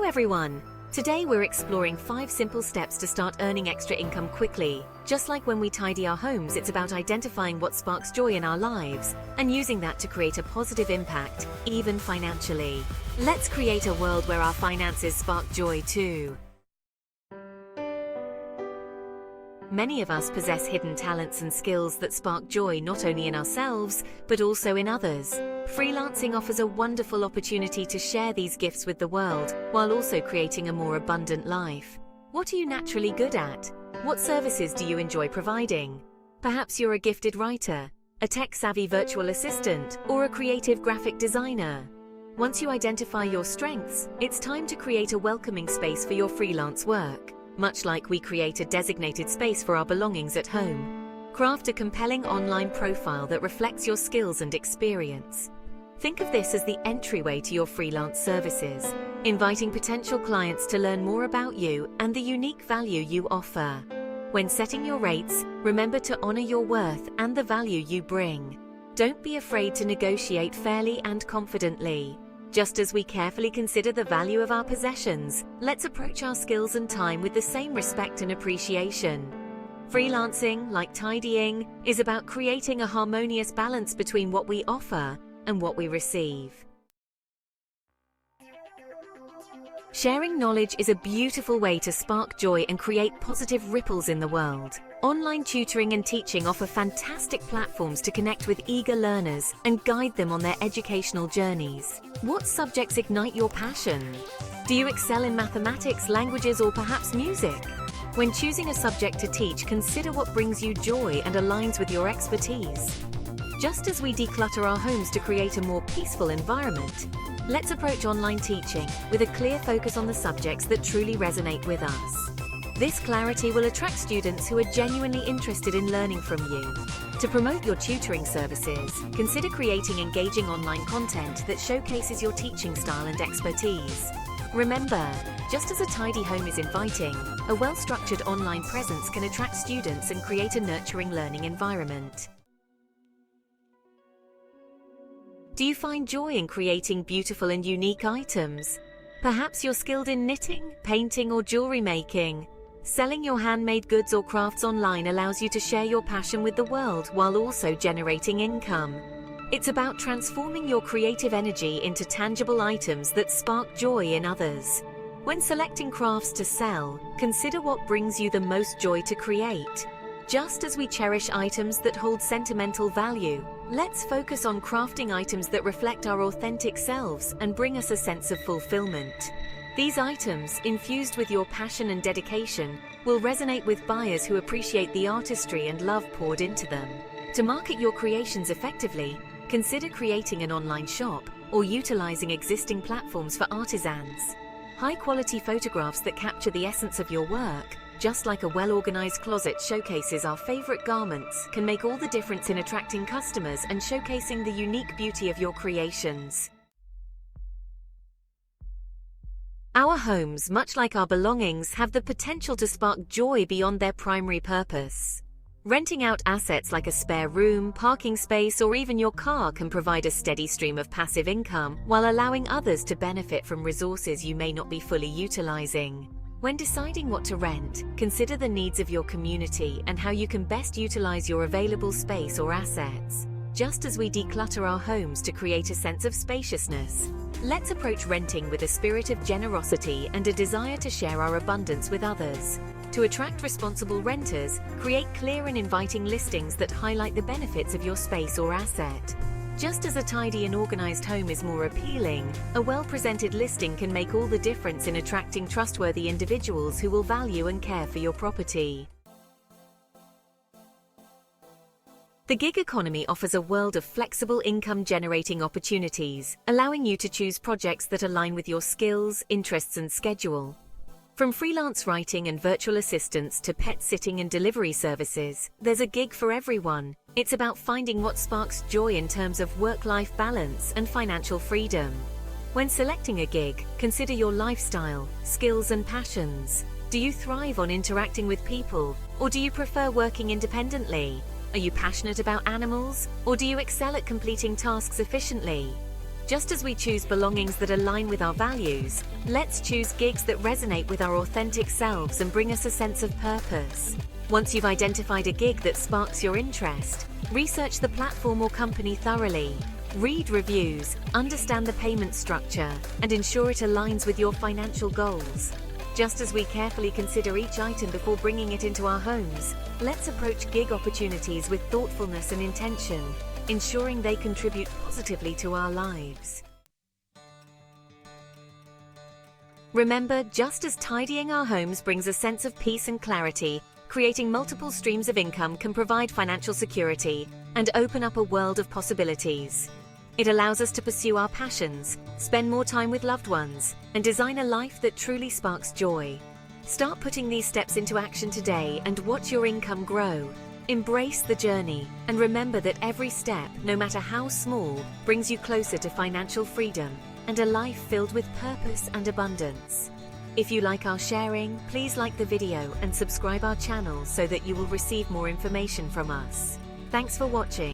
everyone! Today we're exploring 5 simple steps to start earning extra income quickly. Just like when we tidy our homes, it's about identifying what sparks joy in our lives and using that to create a positive impact, even financially. Let's create a world where our finances spark joy too. Many of us possess hidden talents and skills that spark joy not only in ourselves, but also in others. Freelancing offers a wonderful opportunity to share these gifts with the world, while also creating a more abundant life. What are you naturally good at? What services do you enjoy providing? Perhaps you're a gifted writer, a tech-savvy virtual assistant, or a creative graphic designer. Once you identify your strengths, it's time to create a welcoming space for your freelance work. Much like we create a designated space for our belongings at home. Craft a compelling online profile that reflects your skills and experience. Think of this as the entryway to your freelance services, inviting potential clients to learn more about you and the unique value you offer. When setting your rates, remember to honor your worth and the value you bring. Don't be afraid to negotiate fairly and confidently. Just as we carefully consider the value of our possessions, let's approach our skills and time with the same respect and appreciation. Freelancing, like tidying, is about creating a harmonious balance between what we offer and what we receive. Sharing knowledge is a beautiful way to spark joy and create positive ripples in the world. Online tutoring and teaching offer fantastic platforms to connect with eager learners and guide them on their educational journeys. What subjects ignite your passion? Do you excel in mathematics, languages, or perhaps music? When choosing a subject to teach, consider what brings you joy and aligns with your expertise. Just as we declutter our homes to create a more peaceful environment, let's approach online teaching with a clear focus on the subjects that truly resonate with us. This clarity will attract students who are genuinely interested in learning from you. To promote your tutoring services, consider creating engaging online content that showcases your teaching style and expertise. Remember, just as a tidy home is inviting, a well-structured online presence can attract students and create a nurturing learning environment. Do you find joy in creating beautiful and unique items? Perhaps you're skilled in knitting, painting, or jewelry making. Selling your handmade goods or crafts online allows you to share your passion with the world while also generating income. It's about transforming your creative energy into tangible items that spark joy in others. When selecting crafts to sell, consider what brings you the most joy to create. Just as we cherish items that hold sentimental value, let's focus on crafting items that reflect our authentic selves and bring us a sense of fulfillment. These items, infused with your passion and dedication, will resonate with buyers who appreciate the artistry and love poured into them. To market your creations effectively, consider creating an online shop or utilizing existing platforms for artisans. High-quality photographs that capture the essence of your work, just like a well-organized closet showcases our favorite garments, can make all the difference in attracting customers and showcasing the unique beauty of your creations. Our homes, much like our belongings, have the potential to spark joy beyond their primary purpose. Renting out assets like a spare room, parking space, or even your car can provide a steady stream of passive income while allowing others to benefit from resources you may not be fully utilizing. When deciding what to rent, consider the needs of your community and how you can best utilize your available space or assets. Just as we declutter our homes to create a sense of spaciousness, let's approach renting with a spirit of generosity and a desire to share our abundance with others. To attract responsible renters, create clear and inviting listings that highlight the benefits of your space or asset. Just as a tidy and organized home is more appealing, a well-presented listing can make all the difference in attracting trustworthy individuals who will value and care for your property. The gig economy offers a world of flexible income-generating opportunities, allowing you to choose projects that align with your skills, interests, and schedule. From freelance writing and virtual assistants to pet sitting and delivery services, there's a gig for everyone. It's about finding what sparks joy in terms of work-life balance and financial freedom. When selecting a gig, consider your lifestyle, skills, and passions. Do you thrive on interacting with people, or do you prefer working independently? Are you passionate about animals, or do you excel at completing tasks efficiently? Just as we choose belongings that align with our values, let's choose gigs that resonate with our authentic selves and bring us a sense of purpose. Once you've identified a gig that sparks your interest, research the platform or company thoroughly. Read reviews, understand the payment structure, and ensure it aligns with your financial goals. Just as we carefully consider each item before bringing it into our homes, let's approach gig opportunities with thoughtfulness and intention, ensuring they contribute positively to our lives. Remember, just as tidying our homes brings a sense of peace and clarity, creating multiple streams of income can provide financial security and open up a world of possibilities. It allows us to pursue our passions, spend more time with loved ones, and design a life that truly sparks joy. Start putting these steps into action today and watch your income grow. Embrace the journey, and remember that every step, no matter how small, brings you closer to financial freedom and a life filled with purpose and abundance. If you like our sharing, please like the video and subscribe our channel so that you will receive more information from us. Thanks for watching.